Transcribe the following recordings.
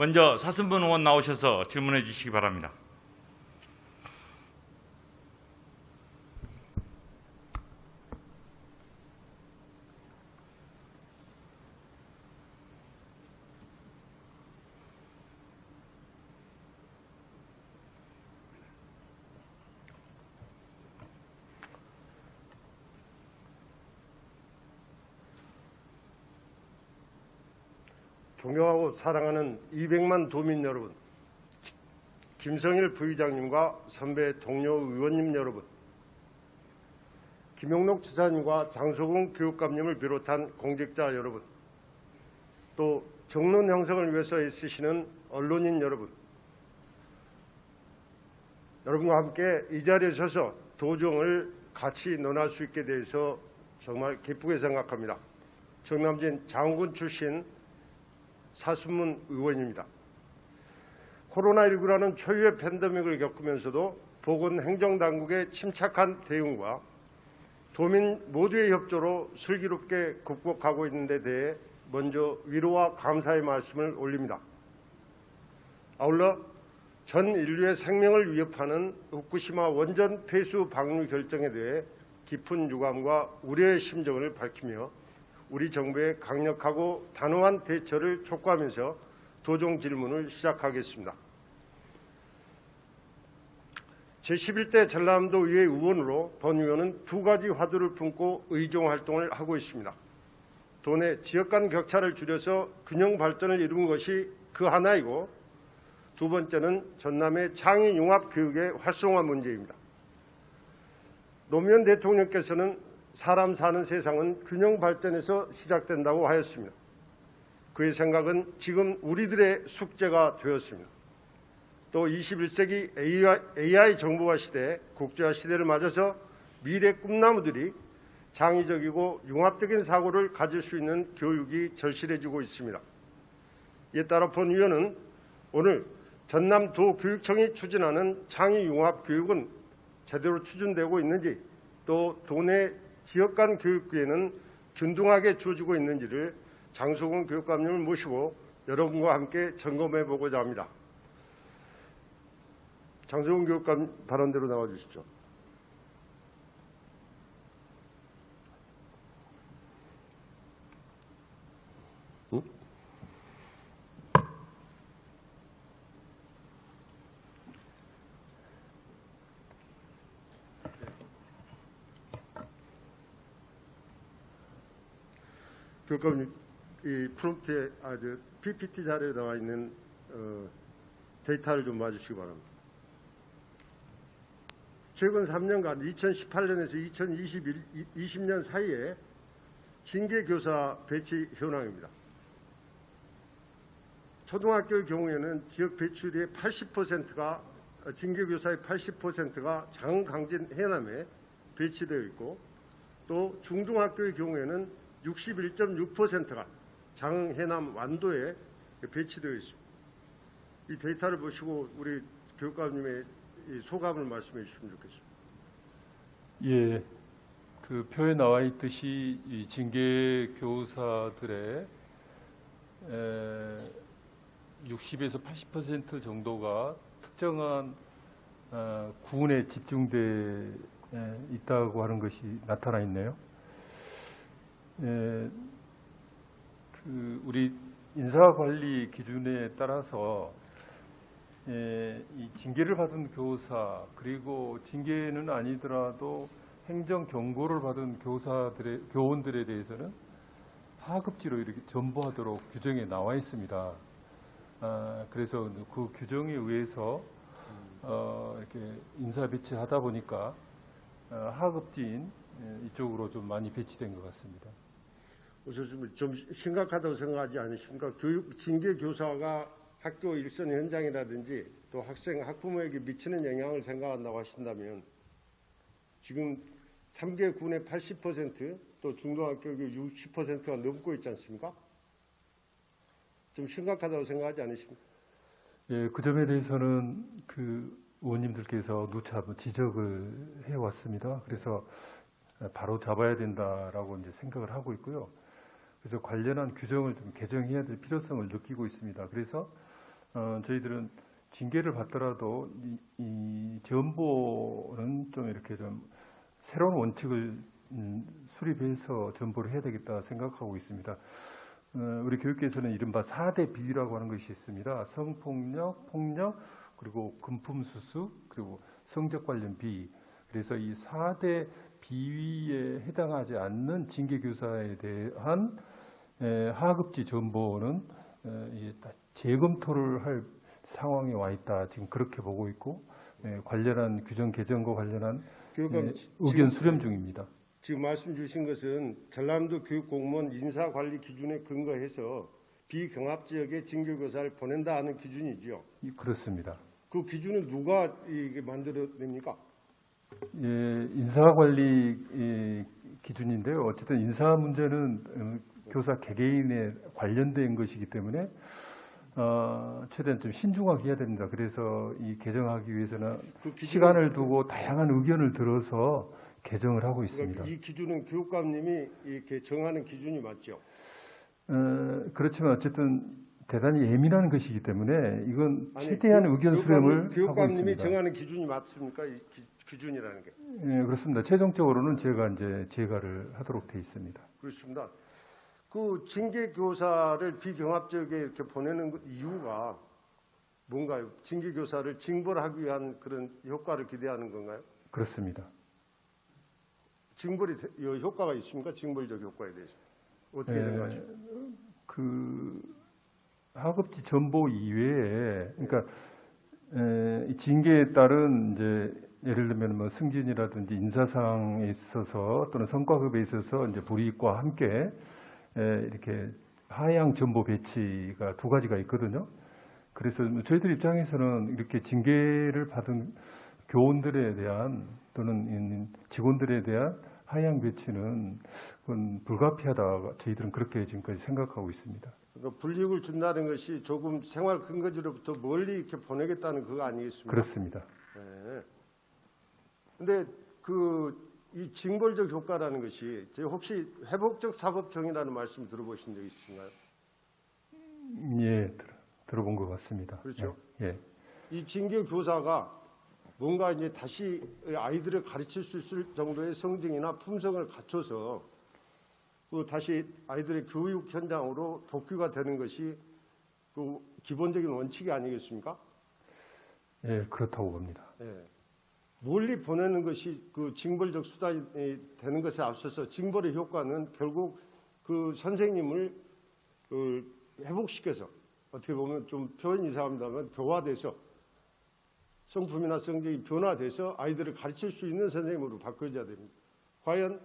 먼저 사슴분 의원 나오셔서 질문해 주시기 바랍니다. 존경하고 사랑하는 200만 도민 여러분, 김성일 부의장님과 선배 동료 의원님 여러분, 김용록 지사님과 장소공 교육감님을 비롯한 공직자 여러분, 또 정론 형성을 위해서 애쓰시는 언론인 여러분, 여러분과 함께 이 자리에 서서 도정을 같이 논할 수 있게 돼서 정말 기쁘게 생각합니다. 정남진 장군 출신 사순문 의원입니다. 코로나19라는 초유의 팬데믹을 겪으면서도 보건행정당국의 침착한 대응과 도민 모두의 협조로 슬기롭게 극복하고 있는 데 대해 먼저 위로와 감사의 말씀을 올립니다. 아울러 전 인류의 생명을 위협하는 후쿠시마 원전 폐수 방류 결정에 대해 깊은 유감과 우려의 심정을 밝히며 우리 정부의 강력하고 단호한 대처를 촉구하면서 도정 질문을 시작하겠습니다. 제11대 전라남도 의회 의원으로 본 의원은 두 가지 화두를 품고 의정 활동을 하고 있습니다. 도내 지역 간 격차를 줄여서 균형 발전을 이룬 것이 그 하나이고, 두 번째는 전남의 창의 융합 교육의 활성화 문제입니다. 노무현 대통령께서는 사람 사는 세상은 균형 발전에서 시작된다고 하였습니다. 그의 생각은 지금 우리들의 숙제가 되었습니다. 또 21세기 AI 정보화 시대, 국제화 시대를 맞아서 미래 꿈나무들이 창의적이고 융합적인 사고를 가질 수 있는 교육이 절실해지고 있습니다. 이에 따라 본 의원은 오늘 전남도교육청이 추진하는 창의융합 교육은 제대로 추진되고 있는지, 또 도내 지역 간 교육기회는 균등하게 주어지고 있는지를 장소공 교육감님을 모시고 여러분과 함께 점검해 보고자 합니다. 장소공 교육감 발언대로 나와 주십시오. 교육감님, 이 프롬프트에 PPT 자료에 나와 있는 데이터를 좀 봐주시기 바랍니다. 최근 3년간 2018년에서 2020년 사이에 징계교사 배치 현황입니다. 초등학교의 경우에는 지역 배출의 80%가 징계교사의 80%가 장강진 해남에 배치되어 있고, 또 중등학교의 경우에는 61.6%가 장해남 완도에 배치되어 있습니다. 이 데이터를 보시고 우리 교육감님의 소감을 말씀해 주시면 좋겠습니다. 예, 그 표에 나와 있듯이 이 징계 교사들의 60에서 80% 정도가 특정한 구군에 집중돼 있다고 하는 것이 나타나 있네요. 우리 인사관리 기준에 따라서 이 징계를 받은 교사, 그리고 징계는 아니더라도 행정 경고를 받은 교원들에 대해서는 하급지로 이렇게 전부하도록 규정에 나와 있습니다. 그래서 그 규정에 의해서 이렇게 인사 배치하다 보니까 하급지인 이쪽으로 좀 많이 배치된 것 같습니다. 좀 심각하다고 생각하지 않으십니까? 징계 교사가 학교 일선 현장이라든지 또 학생, 학부모에게 미치는 영향을 생각한다고 하신다면, 지금 3개 군의 80%, 또 중등학교의 60%가 넘고 있지 않습니까? 좀 심각하다고 생각하지 않으십니까? 예, 그 점에 대해서는 그 의원님들께서 누차 지적을 해왔습니다. 그래서 바로 잡아야 된다라고 이제 생각을 하고 있고요. 그래서 관련한 규정을 좀 개정해야 될 필요성을 느끼고 있습니다. 그래서 저희들은 징계를 받더라도 이 전보는 좀 이렇게 좀 새로운 원칙을 수립해서 전보를 해야 되겠다 생각하고 있습니다. 우리 교육계에서는 이른바 4대 비위라고 하는 것이 있습니다. 성폭력, 폭력, 그리고 금품수수, 그리고 성적 관련 비위. 그래서 이 4대 비위에 해당하지 않는 징계교사에 대한 하급지 전보는 재검토를 할 상황에 와 있다. 지금 그렇게 보고 있고 관련한 규정 개정과 관련한 교육감, 의견 수렴 중입니다. 지금 말씀 주신 것은 전남도 교육공무원 인사관리 기준에 근거해서 비경합지역에 징계교사를 보낸다 하는 기준이죠. 그렇습니다. 그 기준은 누가 이게 만들어냅니까? 인사관리 기준인데요. 어쨌든 인사 문제는 교사 개개인에 관련된 것이기 때문에 최대한 좀 신중하게 해야 됩니다. 그래서 이 개정하기 위해서는 시간을 두고 다양한 의견을 들어서 개정을 하고 있습니다. 그러니까 이 기준은 교육감님이 이렇게 정하는 기준이 맞죠? 그렇지만 어쨌든 대단히 예민한 것이기 때문에 이건 최대한 의견 수렴을 하고 교육감님이 있습니다. 정하는 기준이 맞습니까? 이 기준이라는 게. 네, 그렇습니다. 최종적으로는 제가 이제 제가를 하도록 돼 있습니다. 그렇습니다. 그 징계 교사를 비경합적에 이렇게 보내는 이유가 뭔가요? 징계 교사를 징벌 하기 위한 그런 효과를 기대하는 건가요? 그렇습니다. 징벌이 효과가 있습니까? 징벌적 효과에 대해서 어떻게 생각하십니까? 그 하급지 전보 이외에 그러니까 이 징계에 따른 이제 예를 들면 뭐 승진이라든지 인사상에 있어서 또는 성과급에 있어서 이제 불이익과 함께 이렇게 하향 전보 배치가 두 가지가 있거든요. 그래서 저희들 입장에서는 이렇게 징계를 받은 교원들에 대한 또는 직원들에 대한 하향 배치는 그건 불가피하다. 저희들은 그렇게 지금까지 생각하고 있습니다. 그러니까 불이익을 준다는 것이 조금 생활 근거지로부터 멀리 이렇게 보내겠다는 그거 아니겠습니까? 그렇습니다. 네. 근데 이 징벌적 효과라는 것이 혹시 회복적 사법정의라는 말씀 들어보신 적 있으신가요? 예, 들어본 것 같습니다. 그렇죠. 예. 이 징계 교사가 뭔가 이제 다시 아이들을 가르칠 수 있을 정도의 성징이나 품성을 갖춰서 그 다시 아이들의 교육 현장으로 복귀가 되는 것이 그 기본적인 원칙이 아니겠습니까? 예, 그렇다고 봅니다. 예. 멀리 보내는 것이 그 징벌적 수단이 되는 것에 앞서서 징벌의 효과는 결국 그 선생님을 회복시켜서 어떻게 보면 좀 표현 이상합니다만 교화돼서 성품이나 성격이 변화돼서 아이들을 가르칠 수 있는 선생님으로 바꿔줘야 됩니다. 과연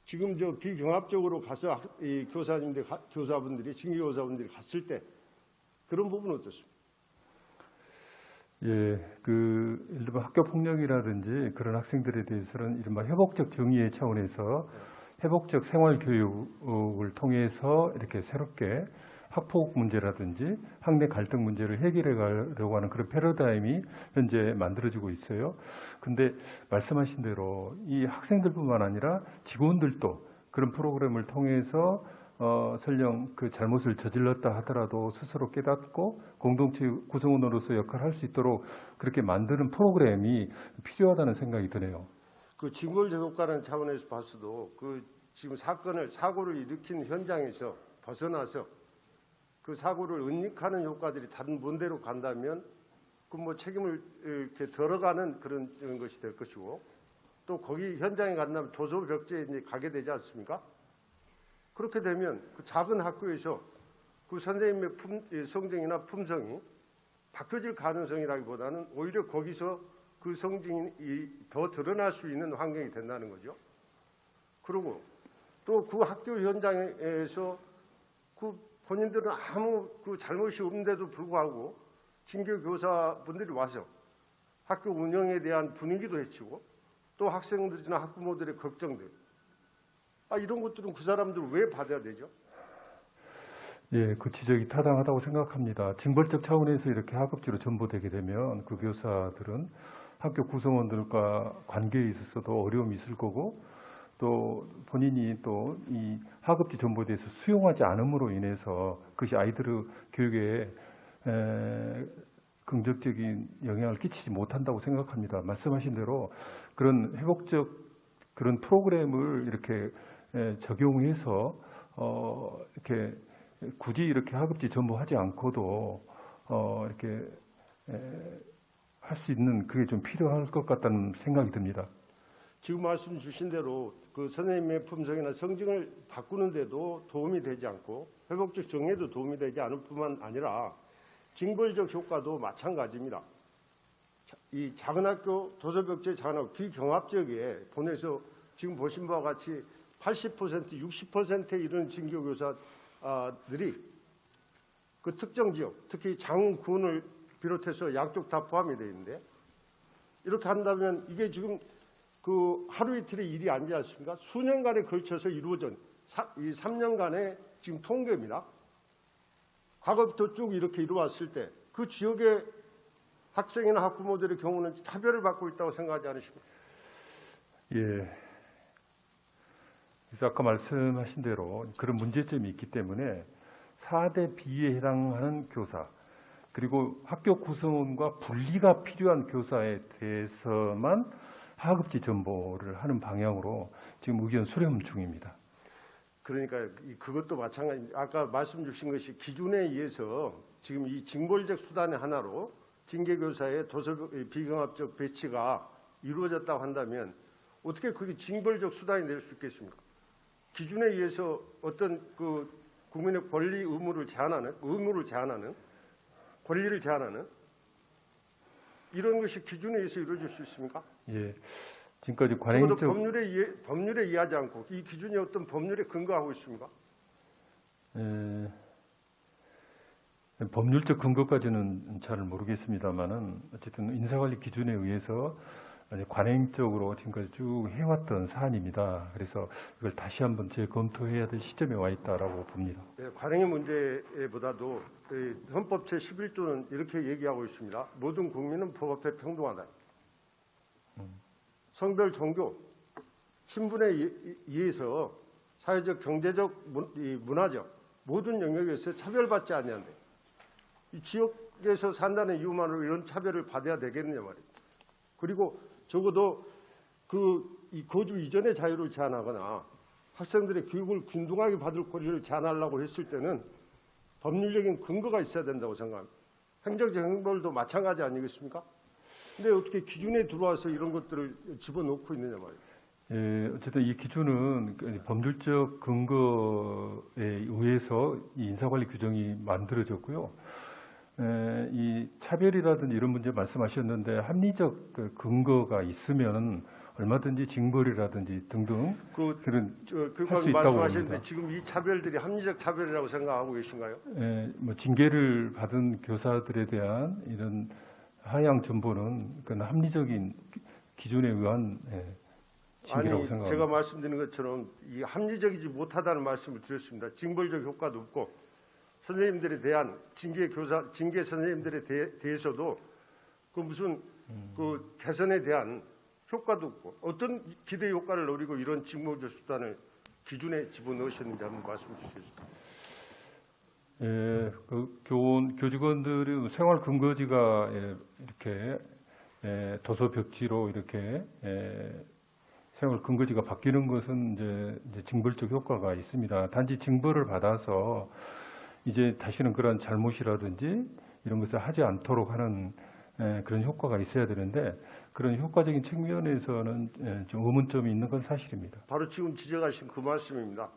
지금 저 비경합적으로 가서 이 교사분들이 징계교사분들이 갔을 때 그런 부분은 어떻습니까? 예, 예를 들면 학교 폭력이라든지 그런 학생들에 대해서는 이른바 회복적 정의의 차원에서 회복적 생활 교육을 통해서 이렇게 새롭게 학폭 문제라든지 학내 갈등 문제를 해결해 가려고 하는 그런 패러다임이 현재 만들어지고 있어요. 근데 말씀하신 대로 이 학생들뿐만 아니라 직원들도 그런 프로그램을 통해서 설령 그 잘못을 저질렀다 하더라도 스스로 깨닫고 공동체 구성원으로서 역할을 할 수 있도록 그렇게 만드는 프로그램이 필요하다는 생각이 드네요. 그 징벌적 효과라는 차원에서 봤어도 그 지금 사고를 일으킨 현장에서 벗어나서 그 사고를 은닉하는 효과들이 다른 먼데로 간다면 그 뭐 책임을 이렇게 덜어가는 그런 것이 될 것이고 또 거기 현장에 간다면 조소벽제에 이제 가게 되지 않습니까? 그렇게 되면 그 작은 학교에서 그 선생님의 성정이나 품성이 바뀌어질 가능성이라기보다는 오히려 거기서 그 성징이 더 드러날 수 있는 환경이 된다는 거죠. 그리고 또 그 학교 현장에서 그 본인들은 아무 그 잘못이 없는데도 불구하고 징계 교사분들이 와서 학교 운영에 대한 분위기도 해치고 또 학생들이나 학부모들의 걱정들 이런 것들은 그 사람들 왜 받아야 되죠? 예, 그 지적이 타당하다고 생각합니다. 징벌적 차원에서 이렇게 하급지로 전보되게 되면 그 교사들은 학교 구성원들과 관계에 있어서도 어려움이 있을 거고 또 본인이 또 이 하급지 전보에 대해서 수용하지 않음으로 인해서 그것이 아이들의 교육에 긍정적인 영향을 끼치지 못한다고 생각합니다. 말씀하신 대로 그런 회복적 그런 프로그램을 이렇게 적용해서 이렇게 굳이 이렇게 하급지 전보하지 않고도 이렇게 할 수 있는 그게 좀 필요할 것 같다는 생각이 듭니다. 지금 말씀 주신 대로 그 선생님의 품성이나 성적을 바꾸는데도 도움이 되지 않고 회복적 정예도 도움이 되지 않을 뿐만 아니라 징벌적 효과도 마찬가지입니다. 이 작은 학교, 도서벽제 작은 학교 비경합 지역에 보내서 지금 보신 바와 같이 80%, 60%에 이르는 징계교사들이 그 특정 지역, 특히 장흥, 구원을 비롯해서 양쪽 다 포함이 되어 있는데 이렇게 한다면 이게 지금 그 하루 이틀의 일이 아니지 않습니까? 수년간에 걸쳐서 이루어진 이 3년간의 지금 통계입니다. 과거부터 쭉 이렇게 이루어왔을 때 그 지역의 학생이나 학부모들의 경우는 차별을 받고 있다고 생각하지 않으십니까? 예. 그래서 아까 말씀하신 대로 그런 문제점이 있기 때문에 4대 B에 해당하는 교사 그리고 학교 구성원과 분리가 필요한 교사에 대해서만 하급지 전보를 하는 방향으로 지금 의견 수렴 중입니다. 그러니까 그것도 마찬가지. 아까 말씀 주신 것이 기준에 의해서 지금 이 징벌적 수단의 하나로 징계교사의 비경합적 배치가 이루어졌다고 한다면 어떻게 그게 징벌적 수단이 될 수 있겠습니까? 기준에 의해서 어떤 그 국민의 권리 의무를 제한하는 권리를 제한하는 이런 것이 기준에 의해서 이루어질 수 있습니까? 예. 지금까지 적어도 관행적 법률에 의하지 않고 이 기준이 어떤 법률에 근거하고 있습니까? 법률적 근거까지는 잘 모르겠습니다만은 어쨌든 인사관리 기준에 의해서 관행적으로 지금까지 쭉 해왔던 사안입니다. 그래서 이걸 다시 한번 재검토해야 될 시점에 와 있다라고 봅니다. 네, 관행의 문제보다도 헌법 제11조는 이렇게 얘기하고 있습니다. 모든 국민은 법 앞에 평등하다. 성별, 종교, 신분에 의해서 사회적, 경제적, 문화적 모든 영역에서 차별받지 않는데 이 지역에서 산다는 이유만으로 이런 차별을 받아야 되겠느냐 말이에요. 그리고 적어도 이 거주 이전의 자유를 제한하거나 학생들의 교육을 균등하게 받을 권리를 제한하려고 했을 때는 법률적인 근거가 있어야 된다고 생각합니다. 행정적 행벌도 마찬가지 아니겠습니까? 근데 어떻게 기준에 들어와서 이런 것들을 집어넣고 있느냐 말이에요. 예, 어쨌든 이 기준은 법률적 근거에 의해서 이 인사관리 규정이 만들어졌고요. 이 차별이라든지 이런 문제 말씀하셨는데 합리적 근거가 있으면 얼마든지 징벌이라든지 등등 그런 할 수 있다고 말씀하셨는데 봅니다. 지금 이 차별들이 합리적 차별이라고 생각하고 계신가요? 뭐 징계를 받은 교사들에 대한 이런 하향 전보는 그건 합리적인 기준에 의한 징계라고 생각합니다. 제가 말씀드린 것처럼 이 합리적이지 못하다는 말씀을 드렸습니다. 징벌적 효과도 없고 선생님들에 대한 징계 선생님들에 대해서도 그 무슨 그 개선에 대한 효과도 없고 어떤 기대 효과를 노리고 이런 징벌적 수단을 기준에 집어넣으셨는지 한번 말씀해 주시겠습니까? 예, 그 교직원들의 생활 근거지가 이렇게 도서 벽지로 이렇게 생활 근거지가 바뀌는 것은 이제 징벌적 효과가 있습니다. 단지 징벌을 받아서 이제 다시는 그런 잘못이라든지 이런 것을 하지 않도록 하는 그런 효과가 있어야 되는데 그런 효과적인 측면에서는 좀 의문점이 있는 건 사실입니다. 바로 지금 지적하신 그 말씀입니다.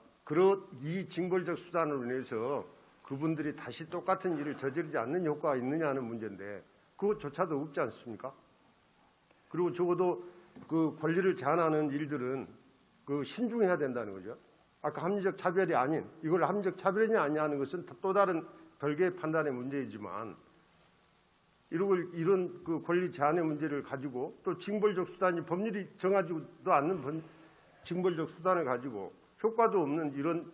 이 징벌적 수단으로 인해서 그분들이 다시 똑같은 일을 저지르지 않는 효과가 있느냐 하는 문제인데 그것조차도 없지 않습니까? 그리고 적어도 그 권리를 제한하는 일들은 그 신중해야 된다는 거죠. 아까 합리적 차별이 아닌 이걸 합리적 차별이냐 아니냐 하는 것은 또 다른 별개의 판단의 문제이지만 이런 그 권리 제한의 문제를 가지고 또 징벌적 수단이 법률이 정하지도 않는 징벌적 수단을 가지고 효과도 없는 이런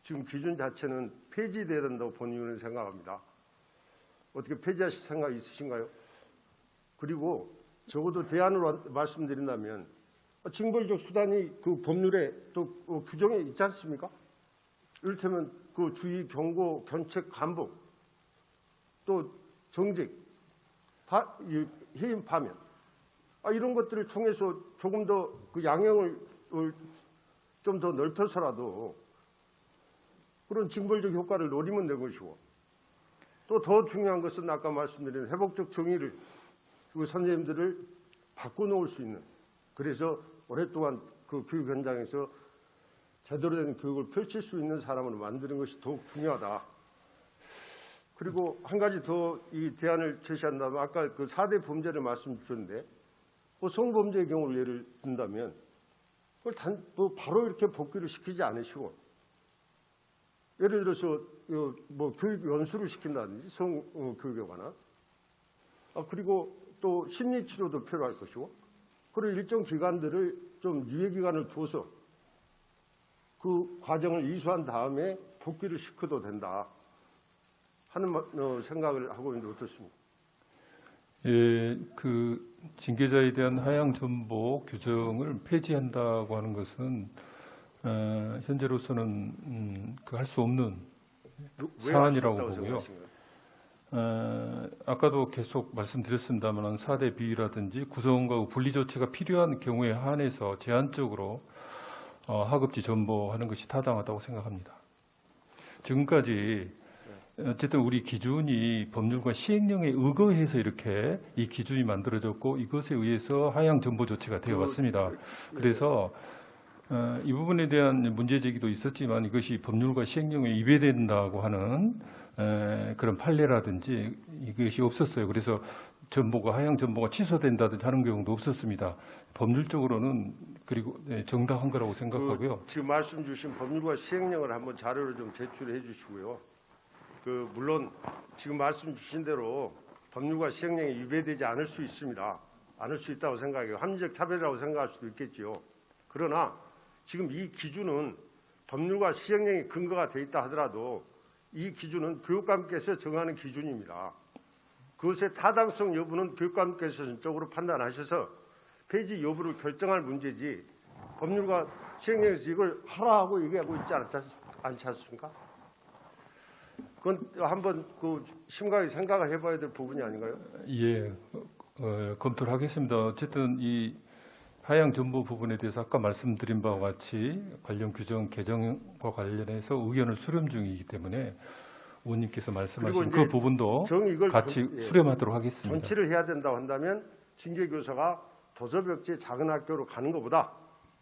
지금 기준 자체는 폐지돼야 된다고 본인은 생각합니다. 어떻게 폐지하실 생각 있으신가요? 그리고 적어도 대안으로 말씀드린다면 징벌적 수단이 그 법률에 또 규정에 있지 않습니까? 이를테면 그 주의, 경고, 견책, 감봉 또 정직, 해임 파면 이런 것들을 통해서 조금 더 그 양형을 좀 더 넓혀서라도 그런 징벌적 효과를 노리면 된 것이고, 또 더 중요한 것은 아까 말씀드린 회복적 정의를 그 선생님들을 바꿔놓을 수 있는, 그래서 오랫동안 그 교육 현장에서 제대로 된 교육을 펼칠 수 있는 사람을 만드는 것이 더욱 중요하다. 그리고 한 가지 더 이 대안을 제시한다면, 아까 그 4대 범죄를 말씀 주셨는데, 성범죄의 경우를 예를 든다면 그걸 바로 이렇게 복귀를 시키지 않으시고, 예를 들어서 뭐 교육 연수를 시킨다든지 성교육에 관한, 그리고 또 심리 치료도 필요할 것이고, 그런 일정 기간들을 좀 유예 기간을 두어서 그 과정을 이수한 다음에 복귀를 시켜도 된다 하는 생각을 하고 있는데 어떻습니까? 예, 그 징계자에 대한 하향 전보 규정을 폐지한다고 하는 것은 현재로서는 그 할 수 없는 사안이라고 보고요. 아까도 계속 말씀드렸습니다만 4대 비위라든지 구성과 분리 조치가 필요한 경우에 한해서 제한적으로 하급지 전보하는 것이 타당하다고 생각합니다. 지금까지 어쨌든 우리 기준이 법률과 시행령에 의거해서 이렇게 이 기준이 만들어졌고, 이것에 의해서 하향 전보 조치가 되어 왔습니다. 그래서 이 부분에 대한 문제 제기도 있었지만, 이것이 법률과 시행령에 위배된다고 하는 그런 판례라든지 이것이 없었어요. 그래서 하향 전보가 취소된다든지 하는 경우도 없었습니다. 법률적으로는 그리고 정당한 거라고 생각하고요. 지금 말씀 주신 법률과 시행령을 한번 자료를 좀 제출해 주시고요. 물론 지금 말씀 주신 대로 법률과 시행령이 위배되지 않을 수 있습니다. 않을 수 있다고 생각해요. 합리적 차별이라고 생각할 수도 있겠지요. 그러나 지금 이 기준은 법률과 시행령이 근거가 돼 있다 하더라도 이 기준은 교육감께서 정하는 기준입니다. 그것의 타당성 여부는 교육감께서 전적으로 판단하셔서 폐지 여부를 결정할 문제지, 법률과 시행령에서 이걸 하라 하고 얘기하고 있지 않지 않습니까? 그건 한번 심각하게 생각을 해봐야 될 부분이 아닌가요? 예, 검토를 하겠습니다. 어쨌든 이 하향 전보 부분에 대해서 아까 말씀드린 바와 같이 관련 규정 개정과 관련해서 의견을 수렴 중이기 때문에 의원님께서 말씀하신 그 부분도 같이 수렴하도록 하겠습니다. 전치를 해야 된다고 한다면 징계교사가 도서벽지 작은 학교로 가는 것보다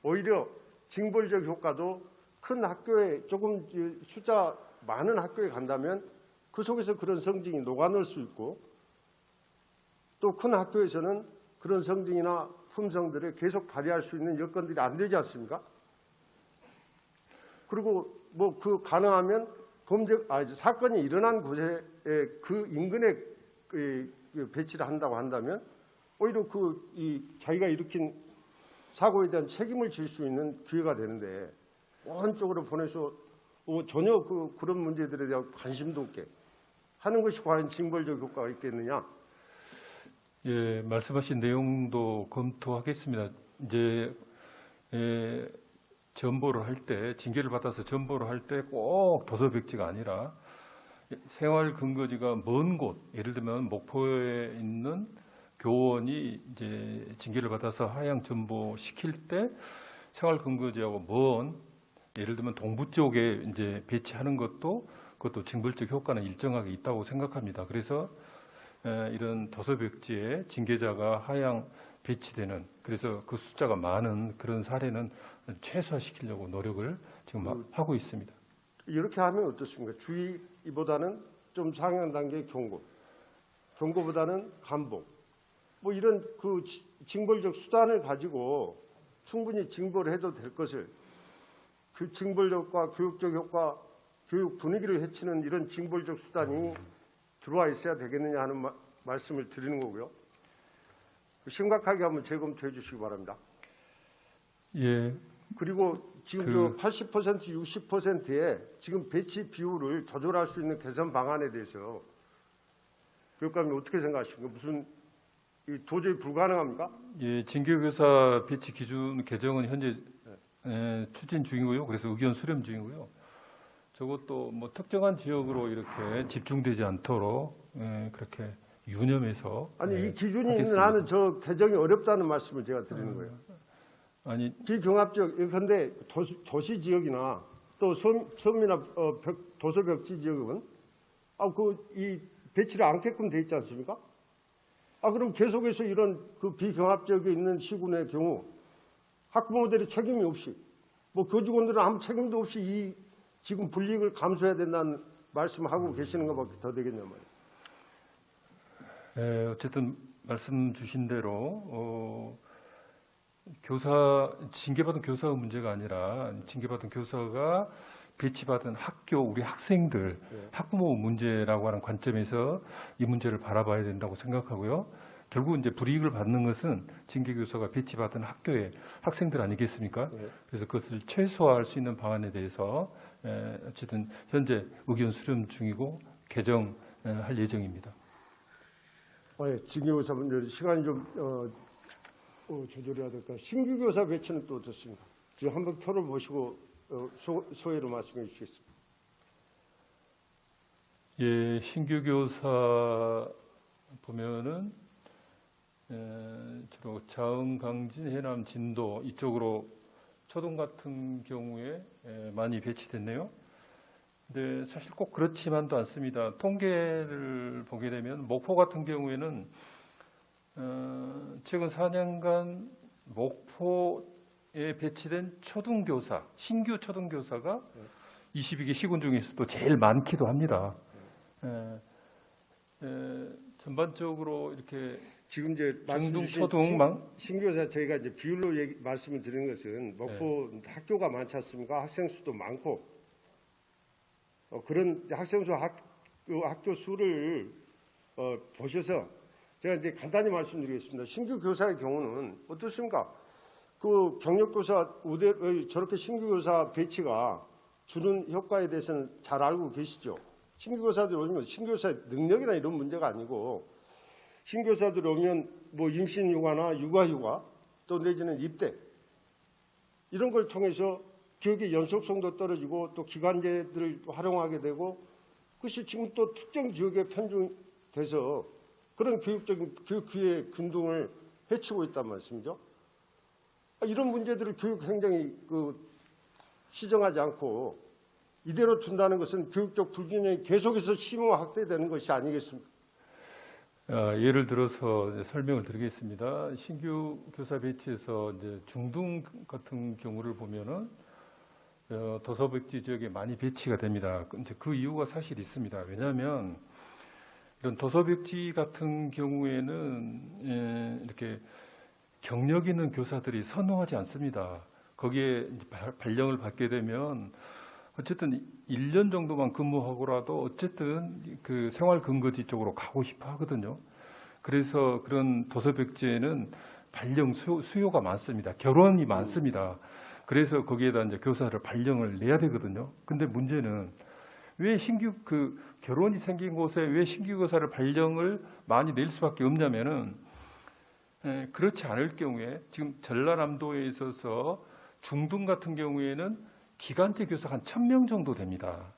오히려 징벌적 효과도 큰 학교에 조금 숫자 많은 학교에 간다면 그 속에서 그런 성징이 녹아날 수 있고, 또 큰 학교에서는 그런 성징이나 품성들을 계속 발휘할 수 있는 여건들이 안 되지 않습니까? 그리고 가능하면 사건이 일어난 곳에 그 인근에 배치를 한다고 한다면 오히려 자기가 일으킨 사고에 대한 책임을 질 수 있는 기회가 되는데, 한쪽으로 보내서 전혀 그런 문제들에 대한 관심도 없게 하는 것이 과연 징벌적 효과가 있겠느냐? 예, 말씀하신 내용도 검토하겠습니다. 이제 전보를 할 때, 징계를 받아서 전보를 할 때 꼭 도서백지가 아니라 생활 근거지가 먼 곳, 예를 들면 목포에 있는 교원이 이제 징계를 받아서 하향 전보 시킬 때 생활 근거지하고 먼, 예를 들면 동부 쪽에 이제 배치하는 그것도 징벌적 효과는 일정하게 있다고 생각합니다. 그래서 이런 도서벽지에 징계자가 하향 배치되는, 그래서 그 숫자가 많은 그런 사례는 최소화시키려고 노력을 지금 하고 있습니다. 이렇게 하면 어떻습니까? 주의보다는 좀 상향 단계의 경고보다는 감봉, 이런 징벌적 수단을 가지고 충분히 징벌을 해도 될 것을, 그 징벌력과 교육적 효과, 교육 분위기를 해치는 이런 징벌적 수단이 들어와 있어야 되겠느냐 하는 말씀을 드리는 거고요. 심각하게 한번 재검토해 주시기 바랍니다. 예. 그리고 지금 80%, 60%의 지금 배치 비율을 조절할 수 있는 개선 방안에 대해서 교육감이 어떻게 생각하십니까? 도저히 불가능합니까? 예, 징계교사 배치 기준 개정은 현재 추진 중이고요. 그래서 의견 수렴 중이고요. 저것도 뭐 특정한 지역으로 이렇게 집중되지 않도록 그렇게 유념해서 아니 이 기준이 있는 하겠습니다. 한은 저 개정이 어렵다는 말씀을 제가 드리는 거예요. 아니 비경합지역, 그런데 도시 지역이나 또 섬이나 도서벽지 지역은 이 배치를 않게끔 돼 있지 않습니까? 그럼 계속해서 이런 그 비경합지역에 있는 시군의 경우 학부모들의 책임이 없이 뭐 교직원들은 아무 책임도 없이 이 지금 불이익을 감수해야 된다는 말씀을 하고 계시는 것밖에 더 되겠냐 말이에요. 어쨌든 말씀 주신 대로 징계받은 교사의 문제가 아니라 징계받은 교사가 배치받은 학교 우리 학생들 학부모 문제라고 하는 관점에서 이 문제를 바라봐야 된다고 생각하고요. 결국 이제 불이익을 받는 것은 징계 교사가 배치받은 학교의 학생들 아니겠습니까? 그래서 그것을 최소화할 수 있는 방안에 대해서 어쨌든 현재 의견 수렴 중이고 개정할 예정입니다. 징계 교사 문제 시간이 좀 조절해야 될까? 신규 교사 배치는 또 어떻습니까? 지금 한번 표를 보시고 소회로 말씀해 주시겠습니다. 예, 신규 교사 보면은 주로 자흥, 강진, 해남, 진도 이쪽으로 초등 같은 경우에 많이 배치됐네요. 근데 사실 꼭 그렇지만도 않습니다. 통계를 보게 되면 목포 같은 경우에는 최근 4년간 목포에 배치된 초등교사, 신규 초등교사가 22개 시군 중에서도 제일 많기도 합니다. 전반적으로 이렇게 지금 이제 중등, 말씀 초등, 신교사 저희가 이제 비율로 말씀을 드리는 것은 목포 학교가 많지 않습니까? 학생 수도 많고 그런 학생 수 학교 수를 보셔서 제가 이제 간단히 말씀드리겠습니다. 신규 교사의 경우는 어떻습니까? 그 경력교사 저렇게 신규 교사 배치가 주는 효과에 대해서는 잘 알고 계시죠? 신규 교사들 오면 신규 교사의 능력이나 이런 문제가 아니고 신규 교사들 오면 뭐 임신휴가나 육아휴가 또 내지는 입대 이런 걸 통해서 교육의 연속성도 떨어지고 또 기간제들을 활용하게 되고 그것이 지금 또 특정 지역에 편중돼서 그런 교육적인 교육 기회 균등을 해치고 있단 말씀이죠. 이런 문제들을 교육 행정이 시정하지 않고 이대로 둔다는 것은 교육적 불균형이 계속해서 심화 확대되는 것이 아니겠습니까? 예를 들어서 이제 설명을 드리겠습니다. 신규 교사 배치에서 이제 중등 같은 경우를 보면은 도서백지 지역에 많이 배치가 됩니다. 이제 그 이유가 사실 있습니다. 왜냐하면 이런 도서백지 같은 경우에는 이렇게 경력 있는 교사들이 선호하지 않습니다. 거기에 발령을 받게 되면 어쨌든 1년 정도만 근무하고라도 어쨌든 그 생활 근거지 쪽으로 가고 싶어 하거든요. 그래서 그런 도서백지에는 발령 수요가 많습니다. 결혼이 많습니다. 그래서 거기에다 이제 교사를 발령을 내야 되거든요. 근데 문제는 왜 신규 결혼이 생긴 곳에 왜 신규 교사를 발령을 많이 낼 수밖에 없냐면은 그렇지 않을 경우에 지금 전라남도에 있어서 중등 같은 경우에는 기간제 교사가 한 1,000명 정도 됩니다.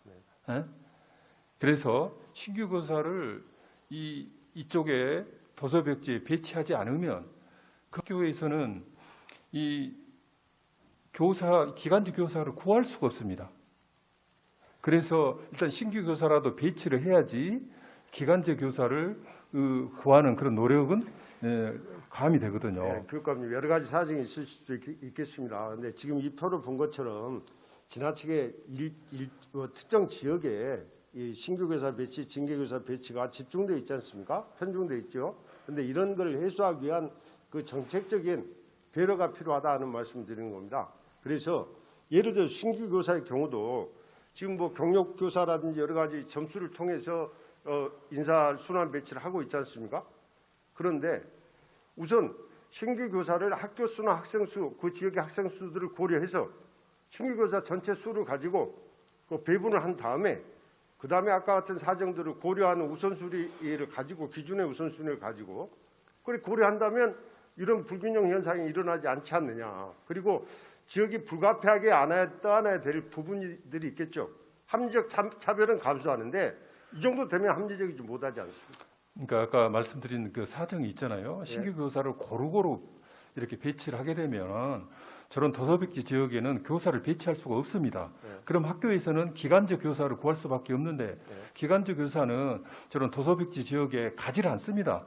그래서 신규 교사를 이쪽에 도서백지에 배치하지 않으면 그 학교에서는 이 기간제 교사를 구할 수가 없습니다. 그래서 일단 신규 교사라도 배치를 해야지 기간제 교사를 구하는 그런 노력은 감이 되거든요. 네, 교육감님 여러 가지 사정이 있을 수도 있겠습니다. 그런데 지금 이 표를 본 것처럼 지나치게 특정 지역에 이 신규 교사 배치, 징계 교사 배치가 집중되어 있지 않습니까? 편중되어 있죠. 그런데 이런 걸 해소하기 위한 그 정책적인 배려가 필요하다는 말씀을 드리는 겁니다. 그래서 예를 들어 신규 교사의 경우도 지금 뭐 경력 교사라든지 여러 가지 점수를 통해서 인사 순환 배치를 하고 있지 않습니까? 그런데 우선 신규 교사를 학교 수나 학생 수, 그 지역의 학생 수들을 고려해서 신규 교사 전체 수를 가지고 그 배분을 한 다음에 그 다음에 아까 같은 사정들을 고려하는 우선순위를 가지고 기준의 우선순위를 가지고 그걸 고려한다면 이런 불균형 현상이 일어나지 않지 않느냐. 그리고 지역이 불가피하게 떠안아야 될 부분들이 있겠죠. 합리적 차별은 감수하는데 이 정도 되면 합리적이지 못하지 않습니까? 그러니까 아까 말씀드린 그 사정이 있잖아요. 신규 교사를 고루고루 이렇게 배치를 하게 되면 저런 도서백지 지역에는 교사를 배치할 수가 없습니다. 그럼 학교에서는 기간제 교사를 구할 수밖에 없는데 기간제 교사는 저런 도서백지 지역에 가지를 않습니다.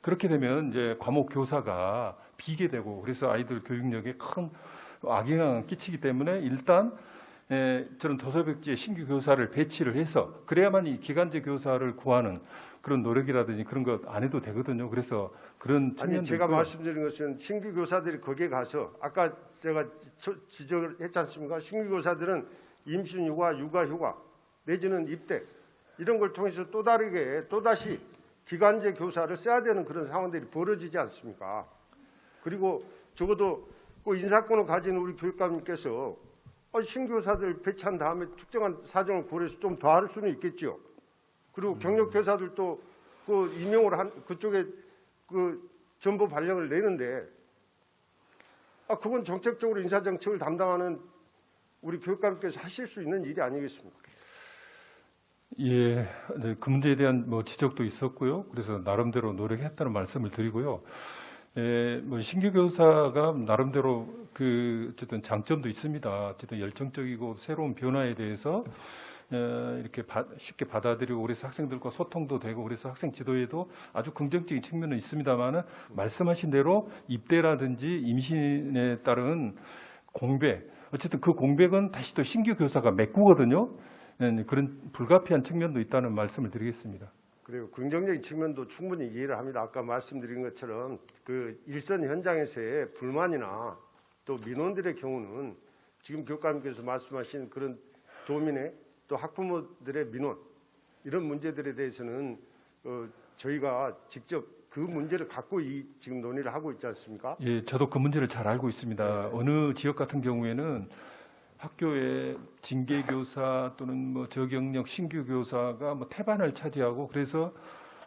그렇게 되면 이제 과목 교사가 비게 되고 그래서 아이들 교육력에 큰 악영향을 끼치기 때문에 일단 저런 도서백지에 신규 교사를 배치를 해서 그래야만 이 기간제 교사를 구하는 그런 노력이라든지 그런 것 안 해도 되거든요. 그래서 그런 측면도 아니 제가 있고요. 말씀드린 것은 신규 교사들이 거기에 가서 아까 제가 지적을 했지 않습니까? 신규 교사들은 임신 휴가, 육아 휴가 내지는 입대 이런 걸 통해서 또 다르게 또다시 기간제 교사를 써야 되는 그런 상황들이 벌어지지 않습니까? 그리고 적어도 그 인사권을 가진 우리 교육감님께서 신교사들 배치한 다음에 특정한 사정을 고려해서 좀 더 할 수는 있겠죠. 그리고 경력 교사들도 그 임용을 한 그쪽에 그 전부 발령을 내는데 그건 정책적으로 인사정책을 담당하는 우리 교육감께서 하실 수 있는 일이 아니겠습니까? 예, 네, 그 문제에 대한 뭐 지적도 있었고요. 그래서 나름대로 노력했다는 말씀을 드리고요. 뭐 신규 교사가 나름대로 그 어쨌든 장점도 있습니다. 어쨌든 열정적이고 새로운 변화에 대해서 이렇게 쉽게 받아들이고 그래서 학생들과 소통도 되고 그래서 학생 지도에도 아주 긍정적인 측면은 있습니다만은 말씀하신 대로 입대라든지 임신에 따른 공백 어쨌든 그 공백은 다시 또 신규 교사가 메꾸거든요. 그런 불가피한 측면도 있다는 말씀을 드리겠습니다. 그리고 긍정적인 측면도 충분히 이해를 합니다. 아까 말씀드린 것처럼 그 일선 현장에서의 불만이나 또 민원들의 경우는 지금 교육감님께서 말씀하신 그런 도민의 또 학부모들의 민원 이런 문제들에 대해서는 저희가 직접 그 문제를 갖고 지금 논의를 하고 있지 않습니까? 예, 저도 그 문제를 잘 알고 있습니다. 어느 지역 같은 경우에는 학교에 징계 교사 또는 뭐 저경력 신규 교사가 뭐 태반을 차지하고 그래서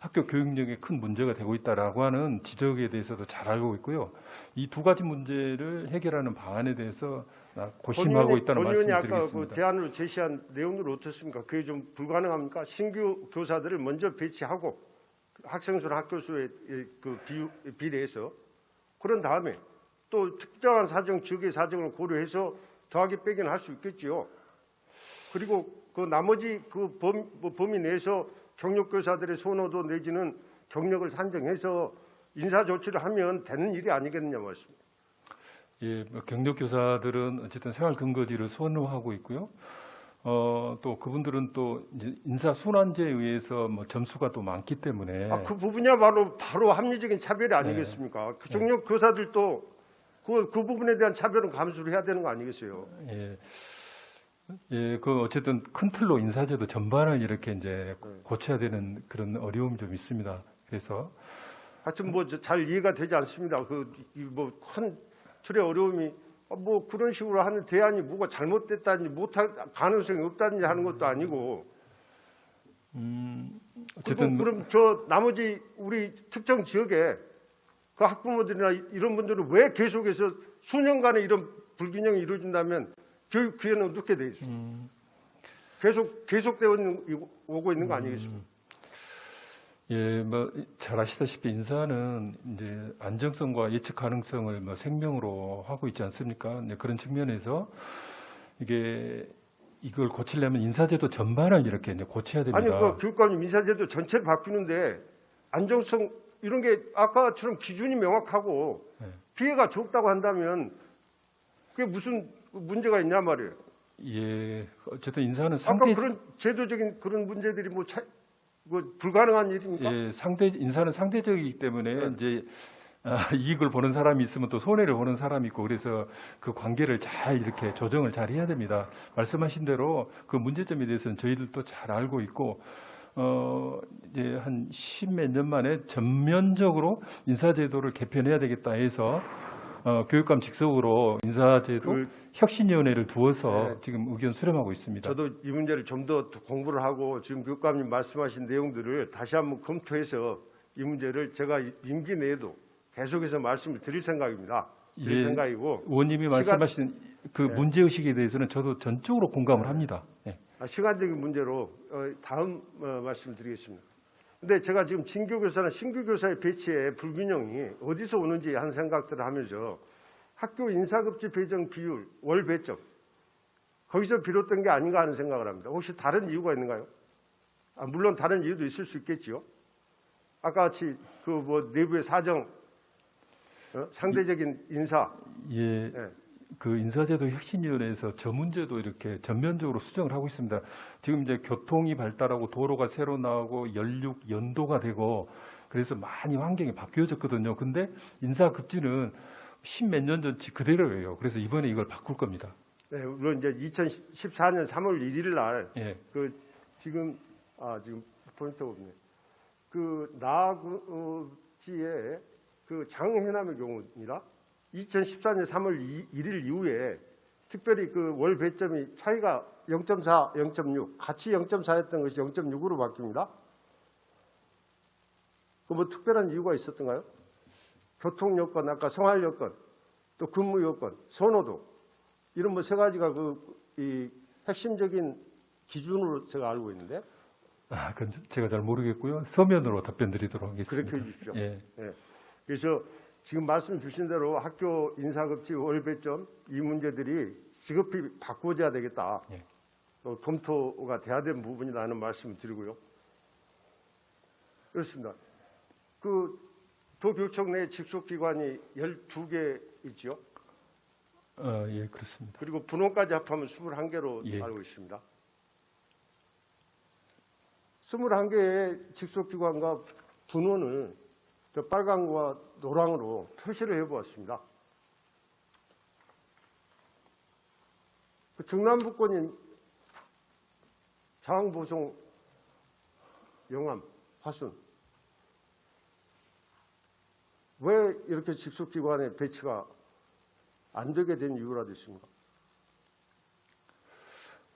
학교 교육력에 큰 문제가 되고 있다라고 하는 지적에 대해서도 잘 알고 있고요. 이 두 가지 문제를 해결하는 방안에 대해서 고심하고 있다는 본 의원이 아까 말씀드리겠습니다. 그 제안으로 제시한 내용들 어떻습니까? 그게 좀 불가능합니까? 신규 교사들을 먼저 배치하고 학생 수나 학교 수에 그 비례해서 그런 다음에 또 특정한 사정, 지역의 사정을 고려해서 더하기 빼기는 할 수 있겠지요. 그리고 그 나머지 그 범위 내에서 경력 교사들의 선호도 내지는 경력을 산정해서 인사 조치를 하면 되는 일이 아니겠느냐 말씀입니다. 예, 뭐 경력 교사들은 어쨌든 생활 근거지를 선호하고 있고요. 또 그분들은 또 이제 인사 순환제에 의해서 뭐 점수가 또 많기 때문에 그 부분이야말로 바로 합리적인 차별이 아니겠습니까? 그 경력 교사들도 그 부분에 대한 차별은 감수를 해야 되는 거 아니겠어요? 예, 그 어쨌든 큰 틀로 인사제도 전반을 이렇게 이제 고쳐야 되는 그런 어려움이 좀 있습니다. 그래서 하여튼 뭐 잘 이해가 되지 않습니다. 그 뭐 큰 틀의 어려움이 뭐 그런 식으로 하는 대안이 뭐가 잘못됐다든지 못할 가능성이 없다든지 하는 것도 아니고. 어쨌든 그럼 저 나머지 우리 특정 지역에 그 학부모들이나 이런 분들은 왜 계속해서 수년간에 이런 불균형이 이루어진다면 교육 기회는 어떻게 돼 있어요? 계속되어 오고 있는 거 아니겠습니까? 예, 뭐 잘 아시다시피 인사는 이제 안정성과 예측 가능성을 뭐 생명으로 하고 있지 않습니까? 이제 그런 측면에서 이걸 고치려면 인사제도 전반을 이렇게 이제 고쳐야 됩니다. 아니, 그 교육감님 인사제도 전체를 바뀌는데 안정성 이런 게 아까처럼 기준이 명확하고 피해가 적다고 한다면 그게 무슨 문제가 있냐 말이에요. 예, 어쨌든 인사는 아까 그런 제도적인 그런 문제들이 뭐 불가능한 일입니까? 예, 인사는 상대적이기 때문에 이제 이익을 보는 사람이 있으면 또 손해를 보는 사람이 있고 그래서 그 관계를 잘 이렇게 조정을 잘 해야 됩니다. 말씀하신 대로 그 문제점에 대해서는 저희들도 잘 알고 있고 이제 한 10몇 년 만에 전면적으로 인사제도를 개편해야 되겠다 해서 교육감 직속으로 인사제도 혁신위원회를 두어서 지금 의견 수렴하고 있습니다. 저도 이 문제를 좀 더 공부를 하고 지금 교육감님 말씀하신 내용들을 다시 한번 검토해서 이 문제를 제가 임기 내에도 계속해서 말씀을 드릴 생각입니다. 그 생각이고 의원님이 말씀하신 그 문제 의식에 대해서는 저도 전적으로 공감을 합니다. 예. 시간적인 문제로 다음 말씀드리겠습니다. 근데 제가 지금 진교 교사나 신규 교사의 배치에 불균형이 어디서 오는지 한 생각들을 하면서 학교 인사급지 배정 비율, 월 배점 거기서 비롯된 게 아닌가 하는 생각을 합니다. 혹시 다른 이유가 있는가요? 물론 다른 이유도 있을 수 있겠지요. 아까 같이 그 뭐 내부의 사정, 상대적인 인사. 예. 그 인사제도 혁신위원회에서 저 문제도 이렇게 전면적으로 수정을 하고 있습니다. 지금 이제 교통이 발달하고 도로가 새로 나오고 연륙 연도가 되고 그래서 많이 환경이 바뀌어졌거든요. 근데 인사급지는 십몇 년 전치 그대로예요. 그래서 이번에 이걸 바꿀 겁니다. 네, 물론 이제 2014년 3월 1일 날 그 지금 포인트가 없네. 그 나구지의 그 장해남의 경우입니다. 2014년 3월 1일 이후에 특별히 그 월 배점이 차이가 0.4, 0.6, 같이 0.4였던 것이 0.6으로 바뀝니다. 그 뭐 특별한 이유가 있었던가요? 교통 여건, 아까 생활 여건, 또 근무 여건, 선호도 이런 뭐 세 가지가 이 핵심적인 기준으로 제가 알고 있는데. 그건 제가 잘 모르겠고요. 서면으로 답변 드리도록 하겠습니다. 그렇게 해주십시오. 예. 네. 그래서 지금 말씀 주신 대로 학교 인사급지 월배점 이 문제들이 시급히 바꿔줘야 되겠다. 예. 검토가 돼야 되는 부분이라는 말씀을 드리고요. 그렇습니다. 그 도교청 내 직속기관이 12개 있죠. 예, 그렇습니다. 그리고 분원까지 합하면 21개로 예. 알고 있습니다. 21개의 직속기관과 분원을 저 빨강과 노랑으로 표시를 해보았습니다. 그 중남부권인 장보송, 영암, 화순 왜 이렇게 직속기관의 배치가 안 되게 된 이유라도 있습니까?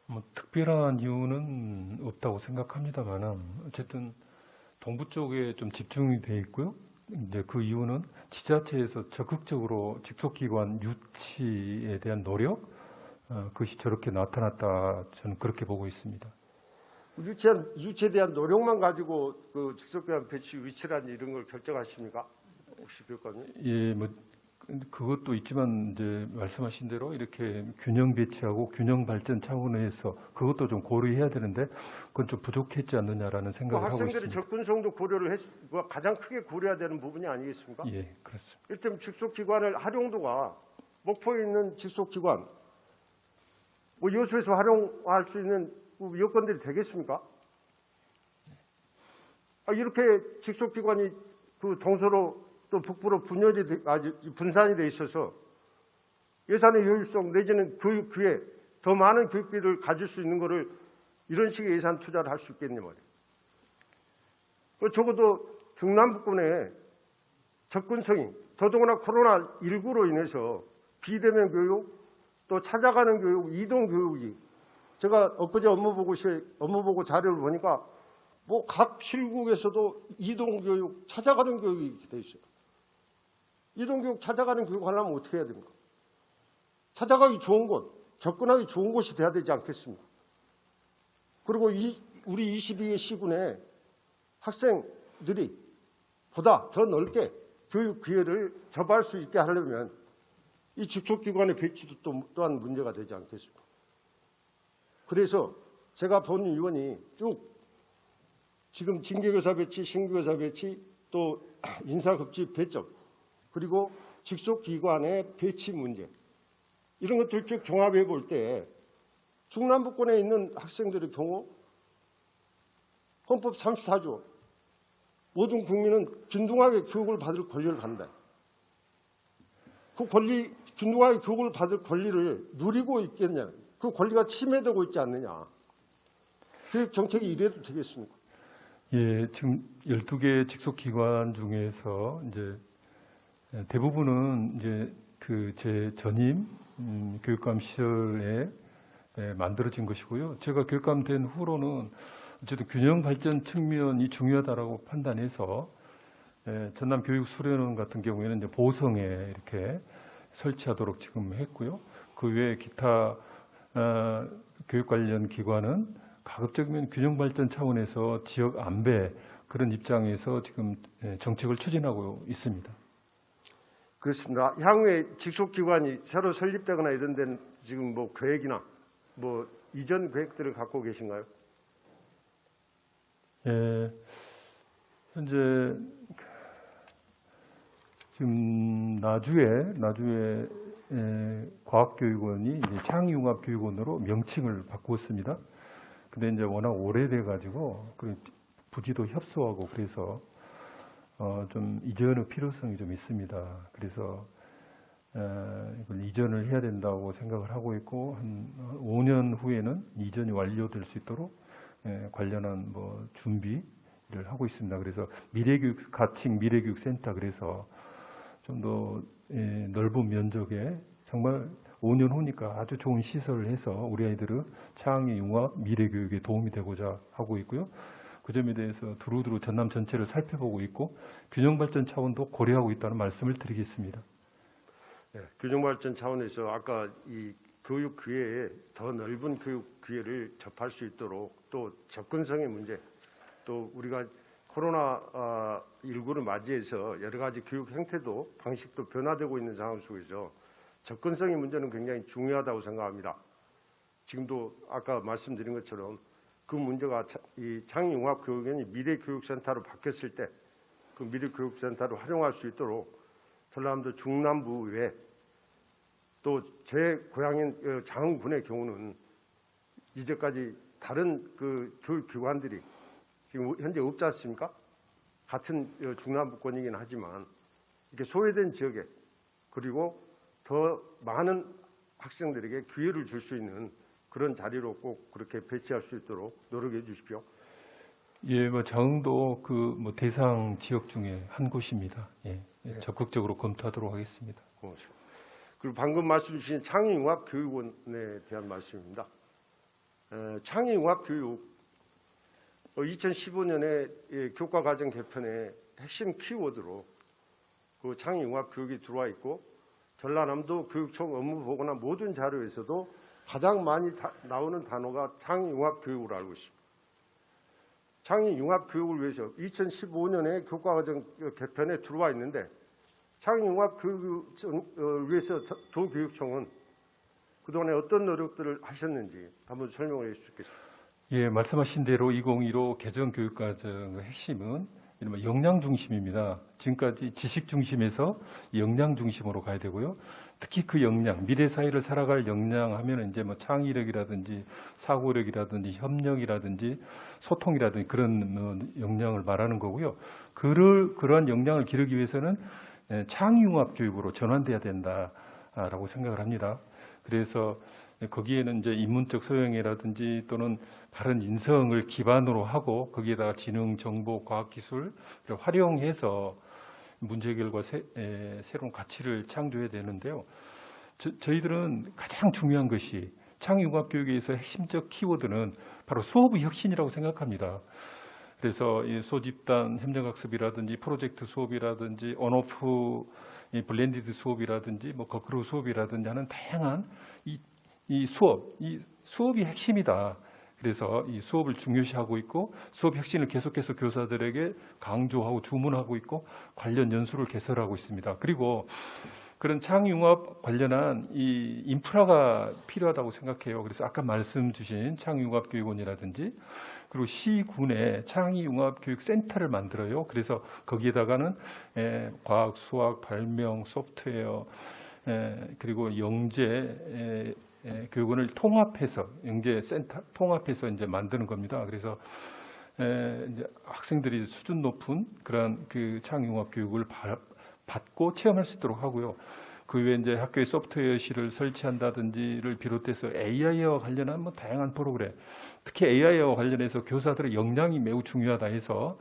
뭐 특별한 이유는 없다고 생각합니다만 어쨌든 동부 쪽에 좀 집중이 돼 있고요. 이제 그 이유는 지자체에서 적극적으로 직속기관 유치에 대한 노력 그것이 저렇게 나타났다 저는 그렇게 보고 있습니다. 유치에 대한 노력만 가지고 그 직속기관 배치 위치란 이런 걸 결정하십니까? 혹시 교육감님? 예, 뭐 그것도 있지만 이제 말씀하신 대로 이렇게 균형 배치하고 균형 발전 차원에서 그것도 좀 고려해야 되는데 그건 좀 부족했지 않느냐라는 생각을 하고 있습니다. 학생들의 접근성도 고려를 가장 크게 고려해야 되는 부분이 아니겠습니까? 예, 그렇습니다. 일단 직속기관을 활용도가 목포에 있는 직속기관 뭐 여수에서 활용할 수 있는 여건들이 되겠습니까? 이렇게 직속기관이 그 동서로 또 북부로 분산이 돼 있어서 예산의 효율성 내지는 교육 기회 더 많은 교육비를 가질 수 있는 거를 이런 식의 예산 투자를 할 수 있겠냐 말이에요. 적어도 중남부권의 접근성이 더더구나 코로나19로 인해서 비대면 교육 또 찾아가는 교육, 이동 교육이 제가 엊그제 업무 보고 자료를 보니까 뭐 각 실국에서도 이동 교육, 찾아가는 교육이 이렇게 돼 있어요. 이동 교육 찾아가는 교육 하려면 어떻게 해야 됩니까? 찾아가기 좋은 곳, 접근하기 좋은 곳이 돼야 되지 않겠습니까? 그리고 우리 22개 시군의 학생들이 보다 더 넓게 교육 기회를 접할 수 있게 하려면 이 직속기관의 배치도 또한 문제가 되지 않겠습니까? 그래서 제가 본 의원이 쭉 지금 징계교사 배치, 신규교사 배치, 또 인사급지 배점, 그리고 직속기관의 배치 문제 이런 것들 쭉 종합해 볼 때 중남부권에 있는 학생들의 경우 헌법 34조 모든 국민은 균등하게 교육을 받을 권리를 갖는다. 그 권리, 균등하게 교육을 받을 권리를 누리고 있겠냐. 그 권리가 침해되고 있지 않느냐. 교육 정책이 이래도 되겠습니까? 예, 지금 12개 직속기관 중에서 이제 대부분은 이제 그 제 전임 교육감 시절에 만들어진 것이고요. 제가 교육감 된 후로는 어쨌든 균형 발전 측면이 중요하다라고 판단해서 전남 교육 수련원 같은 경우에는 이제 보성에 이렇게 설치하도록 지금 했고요. 그 외에 기타 교육 관련 기관은 가급적이면 균형 발전 차원에서 지역 안배 그런 입장에서 지금 정책을 추진하고 있습니다. 그렇습니다. 향후에 직속기관이 새로 설립되거나 이런 데는 지금 뭐 계획이나 뭐 이전 계획들을 갖고 계신가요? 예, 현재 지금 나주에 과학교육원이 이제 창의융합교육원으로 명칭을 바꾸었습니다. 근데 이제 워낙 오래돼 가지고 부지도 협소하고 그래서 좀 이전의 필요성이 좀 있습니다. 그래서 이걸 이전을 해야 된다고 생각을 하고 있고 한 5년 후에는 이전이 완료될 수 있도록 관련한 뭐 준비를 하고 있습니다. 그래서 미래교육 가칭 미래교육센터 그래서 좀 더 넓은 면적에 정말 5년 후니까 아주 좋은 시설을 해서 우리 아이들의 창의 융합 미래교육에 도움이 되고자 하고 있고요. 그 점에 대해서 두루두루 전남 전체를 살펴보고 있고 균형 발전 차원도 고려하고 있다는 말씀을 드리겠습니다. 네, 균형 발전 차원에서 아까 이 교육 기회에 더 넓은 교육 기회를 접할 수 있도록 또 접근성의 문제 또 우리가 코로나19를 맞이해서 여러 가지 교육 형태도 방식도 변화되고 있는 상황 속에서 접근성의 문제는 굉장히 중요하다고 생각합니다. 지금도 아까 말씀드린 것처럼 그 문제가 이 창의융합교육원이 미래교육센터로 바뀌었을 때 그 미래교육센터를 활용할 수 있도록 전라남도 중남부 외 또 제 고향인 장흥군의 경우는 이제까지 다른 그 교육기관들이 지금 현재 없지 않습니까? 같은 중남부권이긴 하지만 이렇게 소외된 지역에 그리고 더 많은 학생들에게 기회를 줄 수 있는 그런 자리로 꼭 그렇게 배치할 수 있도록 노력해 주십시오. 예, 뭐 장흥도 그 뭐 대상 지역 중에 한 곳입니다. 예, 적극적으로 검토하도록 하겠습니다. 고맙습니다. 그리고 방금 말씀 주신 창의융합교육원에 대한 말씀입니다. 창의융합교육 2015년에 교과과정 개편의 핵심 키워드로 그 창의융합교육이 들어와 있고 전라남도 교육청 업무보고나 모든 자료에서도 가장 많이 나오는 단어가 창의융합교육으로 알고 있습니다. 창의융합교육을 위해서 2015년에 교과과정 개편에 들어와 있는데 창의융합교육을 위해서 도교육청은 그동안에 어떤 노력들을 하셨는지 한번 설명을 해 주시겠습니까? 예, 말씀하신 대로 2015 개정교육과정의 핵심은 이른바 역량 중심입니다. 지금까지 지식 중심에서 역량 중심으로 가야 되고요. 특히 그 역량, 미래 사회를 살아갈 역량 하면 이제 뭐 창의력이라든지 사고력이라든지 협력이라든지 소통이라든지 그런 역량을 말하는 거고요. 그러한 역량을 기르기 위해서는 창의융합 교육으로 전환돼야 된다라고 생각을 합니다. 그래서 거기에는 이제 인문적 소양이라든지 또는 바른 인성을 기반으로 하고 거기에다가 지능, 정보, 과학기술을 활용해서 문제 해결과 새로운 가치를 창조해야 되는데요. 저희들은 가장 중요한 것이 창의융합교육에서 핵심적 키워드는 바로 수업의 혁신이라고 생각합니다. 그래서 이 소집단 협력학습이라든지 프로젝트 수업이라든지 온오프 블렌디드 수업이라든지 뭐 거꾸로 수업이라든지 하는 다양한 이 수업이 핵심이다. 그래서 이 수업을 중요시하고 있고 수업 혁신을 계속해서 교사들에게 강조하고 주문하고 있고 관련 연수를 개설하고 있습니다. 그리고 그런 창의융합 관련한 이 인프라가 필요하다고 생각해요. 그래서 아까 말씀 주신 창의융합교육원이라든지 그리고 시군에 창의융합교육센터를 만들어요. 그래서 거기에다가는 과학, 수학, 발명, 소프트웨어 그리고 영재 교육원을 통합해서 영재센터 통합해서 이제 만드는 겁니다. 그래서 이제 학생들이 수준 높은 그런 그 창의융합 교육을 받고 체험할 수 있도록 하고요. 그 외에 이제 학교에 소프트웨어실을 설치한다든지를 비롯해서 AI와 관련한 뭐 다양한 프로그램, 특히 AI와 관련해서 교사들의 역량이 매우 중요하다 해서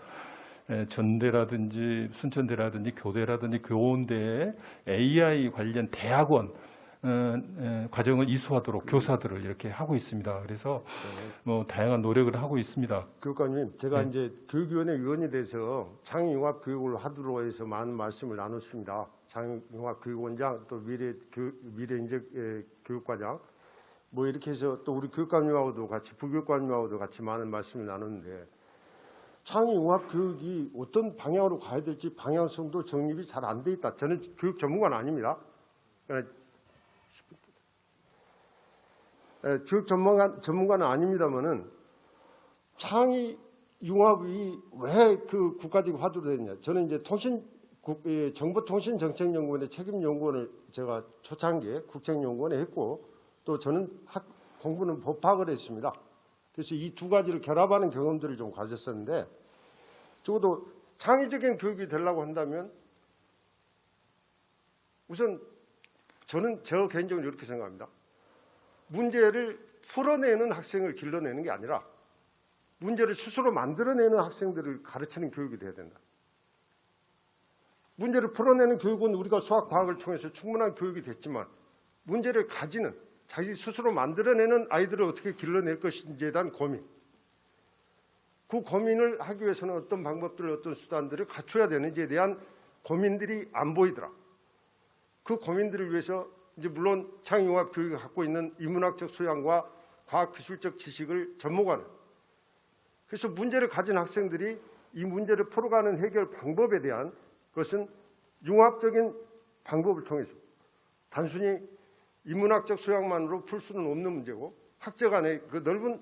전대라든지 순천대라든지 교대라든지 교원대에 AI 관련 대학원 과정을 이수하도록 교사들을 이렇게 하고 있습니다. 그래서 뭐 다양한 노력을 하고 있습니다. 교육관님, 제가 이제 교육위원회 위원이 돼서 창의융합 교육을 하도록 해서 많은 말씀을 나눴습니다. 창의융합 교육원장 또 미래인재 교육과장 뭐 이렇게 해서 또 우리 교육감님하고도 같이 부교육감님하고도 같이 많은 말씀을 나눴는데 창의융합 교육이 어떤 방향으로 가야 될지 방향성도 정립이 잘 안 돼 있다. 저는 교육 전문가는 아닙니다. 교육 전문가는 아닙니다만은 창의융합이 왜 그 국가적인 화두로 됐냐. 저는 이제 정보통신정책연구원의 책임연구원을 제가 초창기에 국책연구원에 했고 또 저는 공부는 법학을 했습니다. 그래서 이 두 가지를 결합하는 경험들을 좀 가졌었는데 적어도 창의적인 교육이 되려고 한다면 우선 저는 저 개인적으로 이렇게 생각합니다. 문제를 풀어내는 학생을 길러내는 게 아니라 문제를 스스로 만들어내는 학생들을 가르치는 교육이 돼야 된다. 문제를 풀어내는 교육은 우리가 수학, 과학을 통해서 충분한 교육이 됐지만 문제를 가지는 자기 스스로 만들어내는 아이들을 어떻게 길러낼 것인지에 대한 고민. 그 고민을 하기 위해서는 어떤 방법들을 어떤 수단들을 갖춰야 되는지에 대한 고민들이 안 보이더라. 그 고민들을 위해서 이제 물론 창의융합 교육이 갖고 있는 인문학적 소양과 과학기술적 지식을 접목하는 그래서 문제를 가진 학생들이 이 문제를 풀어가는 해결 방법에 대한 것은 융합적인 방법을 통해서 단순히 인문학적 소양만으로 풀 수는 없는 문제고 학제 간의 그 넓은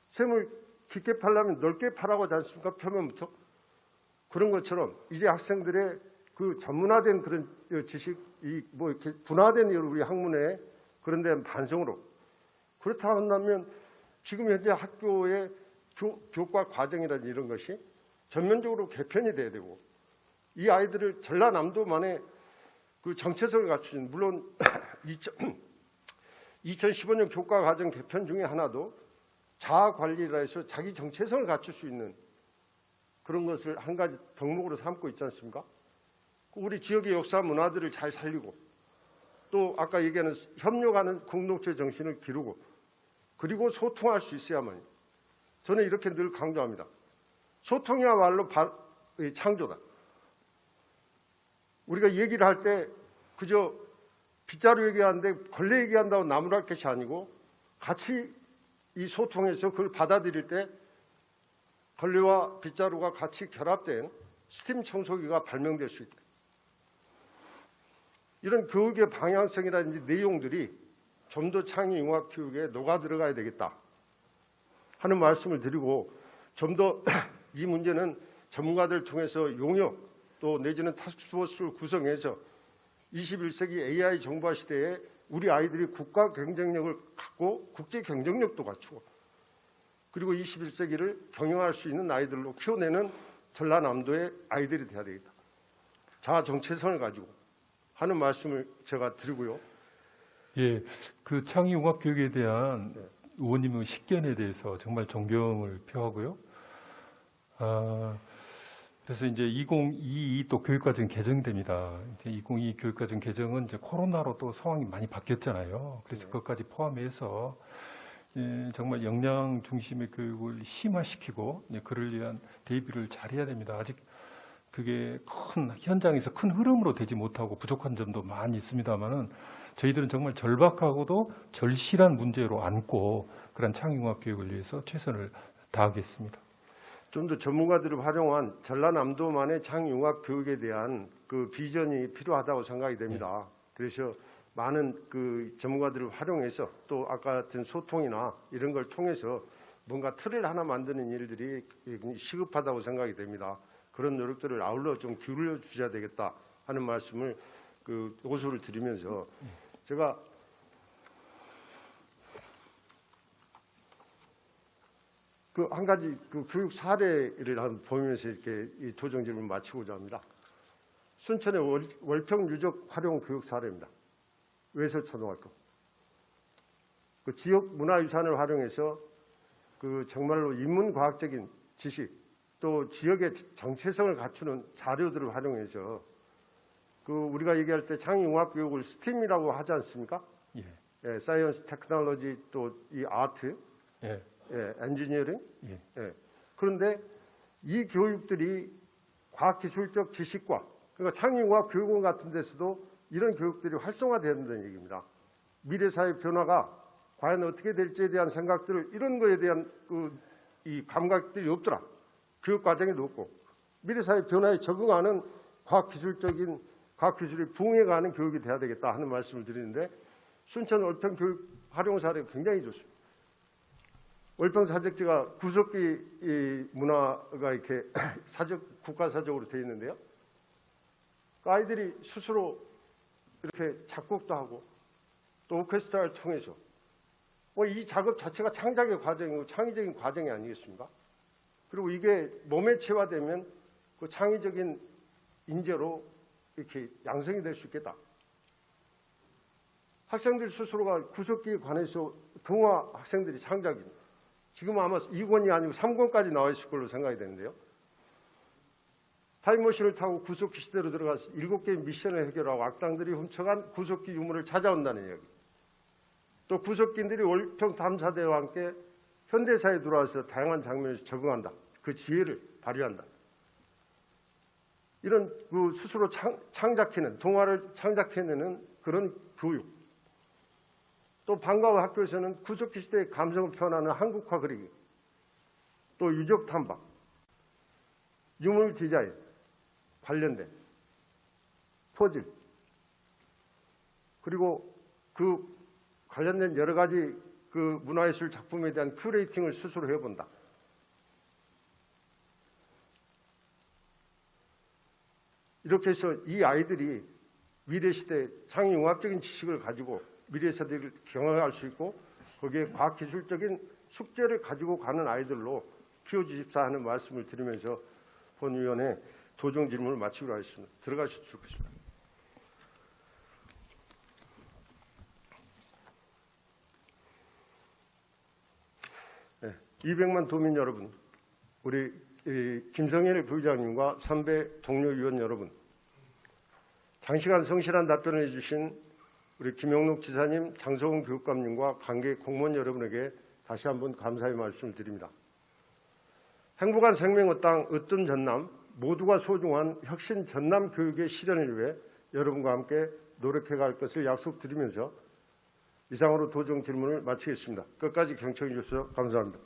셈을 깊게 파려면 넓게 파라고 하지 않습니까? 표면부터. 그런 것처럼 이제 학생들의 그 전문화된 그런 지식, 뭐 이렇게 분화된 우리 학문의 그런 데 반성으로 그렇다 한다면 지금 현재 학교의 교과 과정이라든지 이런 것이 전면적으로 개편이 돼야 되고 이 아이들을 전라남도만의 그 정체성을 갖추신 물론 2015년 교과 과정 개편 중에 하나도 자아 관리라 해서 자기 정체성을 갖출 수 있는 그런 것을 한 가지 덕목으로 삼고 있지 않습니까? 우리 지역의 역사 문화들을 잘 살리고 또 아까 얘기하는 협력하는 공동체 정신을 기르고 그리고 소통할 수 있어야만 저는 이렇게 늘 강조합니다. 소통이야말로 창조다. 우리가 얘기를 할 때 그저 빗자루 얘기하는데 걸레 얘기한다고 나무랄 것이 아니고 같이 이 소통해서 그걸 받아들일 때 걸레와 빗자루가 같이 결합된 스팀 청소기가 발명될 수 있다. 이런 교육의 방향성이라든지 내용들이 좀 더 창의융합 교육에 녹아 들어가야 되겠다 하는 말씀을 드리고 좀 더 이 문제는 전문가들 통해서 용역 또 내지는 타스크포스를 구성해서 21세기 AI 정보화 시대에 우리 아이들이 국가 경쟁력을 갖고 국제 경쟁력도 갖추고 그리고 21세기를 경영할 수 있는 아이들로 키워내는 전라남도의 아이들이 돼야 되겠다. 자아 정체성을 가지고 하는 말씀을 제가 드리고요. 예, 그 창의융합 교육에 대한 의원님의 식견에 대해서 정말 존경을 표하고요. 그래서 이제 2022 또 교육과정 개정됩니다. 2022 교육과정 개정은 이제 코로나로 또 상황이 많이 바뀌었잖아요. 그래서 그것까지 포함해서 정말 역량 중심의 교육을 심화시키고 그를 위한 대비를 잘해야 됩니다. 아직 그게 큰 현장에서 큰 흐름으로 되지 못하고 부족한 점도 많이 있습니다만은 저희들은 정말 절박하고도 절실한 문제로 안고 그런 창의융합 교육을 위해서 최선을 다하겠습니다. 좀 더 전문가들을 활용한 전라남도만의 창의융합 교육에 대한 그 비전이 필요하다고 생각이 됩니다. 그래서 많은 그 전문가들을 활용해서 또 아까 같은 소통이나 이런 걸 통해서 뭔가 틀을 하나 만드는 일들이 시급하다고 생각이 됩니다. 그런 노력들을 아울러 좀 기울여 주셔야 되겠다 하는 말씀을 그 호소를 드리면서 제가 그 한 가지 그 교육 사례를 한번 보면서 이렇게 이 도정 질문을 마치고자 합니다. 순천의 월평 유적 활용 교육 사례입니다. 외서초등학교. 그 지역 문화유산을 활용해서 그 정말로 인문과학적인 지식 또 지역의 정체성을 갖추는 자료들을 활용해서 우리가 얘기할 때 창의융합 교육을 스팀이라고 하지 않습니까? 예. 예, 사이언스, 테크놀로지, 또 이 아트, 예. 예, 엔지니어링. 예. 예. 그런데 이 교육들이 과학기술적 지식과 그러니까 창의융합 교육원 같은 데서도 이런 교육들이 활성화돼야 된다는 얘기입니다. 미래 사회 변화가 과연 어떻게 될지에 대한 생각들을 이런 거에 대한 이 감각들이 없더라. 교육 과정에도 없고 미래 사회 변화에 적응하는 과학기술이 부흥해가는 교육이 돼야 되겠다 하는 말씀을 드리는데 순천 월평 교육 활용 사례가 굉장히 좋습니다. 월평 사적지가 구석기 이 문화가 이렇게 국가사적으로 되어 있는데요. 아이들이 스스로 이렇게 작곡도 하고 또 오케스트라를 통해서 이 작업 자체가 창작의 과정이고 창의적인 과정이 아니겠습니까? 그리고 이게 몸에 체화되면 그 창의적인 인재로 이렇게 양성이 될 수 있겠다. 학생들 스스로가 구석기에 관해서 동화 학생들이 창작입니다. 지금 아마 2권이 아니고 3권까지 나와 있을 걸로 생각이 되는데요. 타임머신을 타고 구석기 시대로 들어가서 7개의 미션을 해결하고 악당들이 훔쳐간 구석기 유물을 찾아온다는 이야기. 또 구석기인들이 월평 탐사대와 함께 현대사에 들어와서 다양한 장면에서 적응한다. 그 지혜를 발휘한다. 이런 스스로 창작해낸, 동화를 창작해내는 그런 교육. 또 방과후 학교에서는 구석기 시대의 감성을 표현하는 한국화 그리기. 또 유적 탐방, 유물 디자인 관련된 퍼즐. 그리고 그 관련된 여러 가지 그 문화예술 작품에 대한 큐레이팅을 스스로 해본다. 이렇게 해서 이 아이들이 미래시대 창의융합적인 지식을 가지고 미래세대를 경험할 수 있고 거기에 과학기술적인 숙제를 가지고 가는 아이들로 키워주십사 하는 말씀을 드리면서 본위원회 도정 질문을 마치기로 하겠습니다. 들어가셔도 좋겠습니다. 네, 200만 도민 여러분, 우리 김성일 부의장님과 선배 동료 위원 여러분, 장시간 성실한 답변을 해주신 우리 김영록 지사님, 장성훈 교육감님과 관계 공무원 여러분에게 다시 한번 감사의 말씀을 드립니다. 행복한 생명의 땅 으뜸 전남, 모두가 소중한 혁신 전남 교육의 실현을 위해 여러분과 함께 노력해갈 것을 약속드리면서 이상으로 도정 질문을 마치겠습니다. 끝까지 경청해 주셔서 감사합니다.